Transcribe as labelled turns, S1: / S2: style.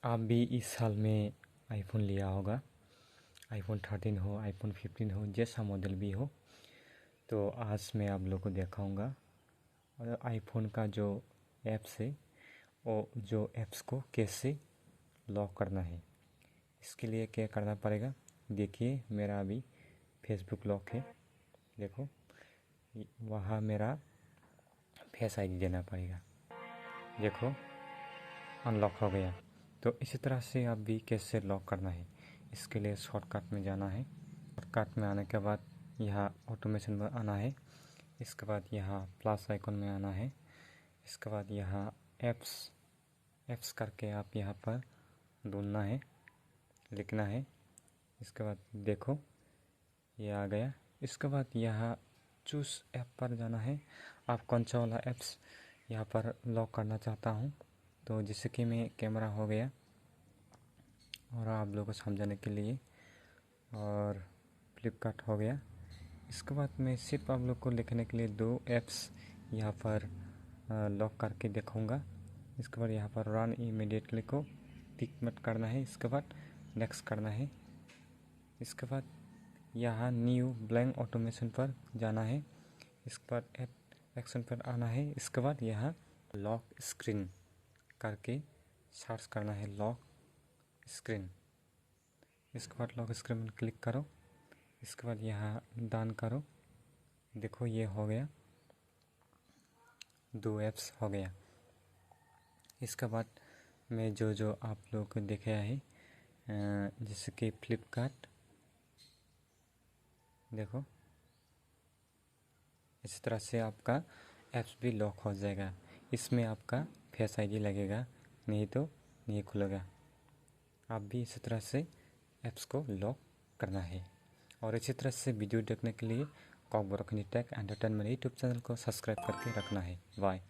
S1: आप भी इस साल में आईफोन लिया होगा, आईफोन 13 हो, आईफोन 15 हो, जैसा मॉडल भी हो। तो आज मैं आप लोग को दिखाऊंगा और आईफोन का जो ऐप्स है वो जो ऐप्स को कैसे लॉक करना है। इसके लिए क्या करना पड़ेगा, देखिए मेरा अभी फेसबुक लॉक है, देखो वहाँ मेरा फेस आईडी देना पड़ेगा, देखो अनलॉक हो गया। तो इसी तरह से आप भी कैसे लॉक करना है, इसके लिए शॉर्टकट में जाना है। शॉर्टकट में आने के बाद यहाँ ऑटोमेशन में आना है, इसके बाद यहाँ प्लस आइकन में आना है, इसके बाद यहाँ एप्स करके आप यहाँ पर ढूंढना है, लिखना है। इसके बाद देखो ये आ गया। इसके बाद यहाँ चूज़ ऐप पर जाना है, आप कौन सा वाला ऐप्स यहाँ पर लॉक करना चाहता हूँ। तो जैसे कि मैं कैमरा हो गया और आप लोगों को समझाने के लिए, और फ्लिपकार्ट हो गया। इसके बाद मैं सिर्फ आप लोग को लिखने के लिए 2 ऐप्स यहाँ पर लॉक करके दिखाऊंगा। इसके बाद यहाँ पर रन इमीडिएटली को टिक मत करना है, इसके बाद नेक्स्ट करना है। इसके बाद यहाँ न्यू ब्लैंक ऑटोमेशन पर जाना है, इसके बाद ऐप एक्शन पर आना है। इसके बाद यहाँ लॉक स्क्रीन करके सर्च करना है, लॉक स्क्रीन। इसके बाद लॉक स्क्रीन पर क्लिक करो, इसके बाद यहाँ डन करो। देखो ये हो गया, 2 ऐप्स हो गया। इसके बाद मैं जो आप लोगों को दिखाया है जैसे कि फ्लिपकार्ट, देखो इस तरह से आपका ऐप्स भी लॉक हो जाएगा। इसमें आपका फेस आईडी लगेगा, नहीं तो नहीं खुलेगा। आप भी इसी तरह से ऐप्स को लॉक करना है। और इसी तरह से वीडियो देखने के लिए कॉकबॉक्स टेक एंटरटेनमेंट यूट्यूब चैनल को सब्सक्राइब करके रखना है। बाय।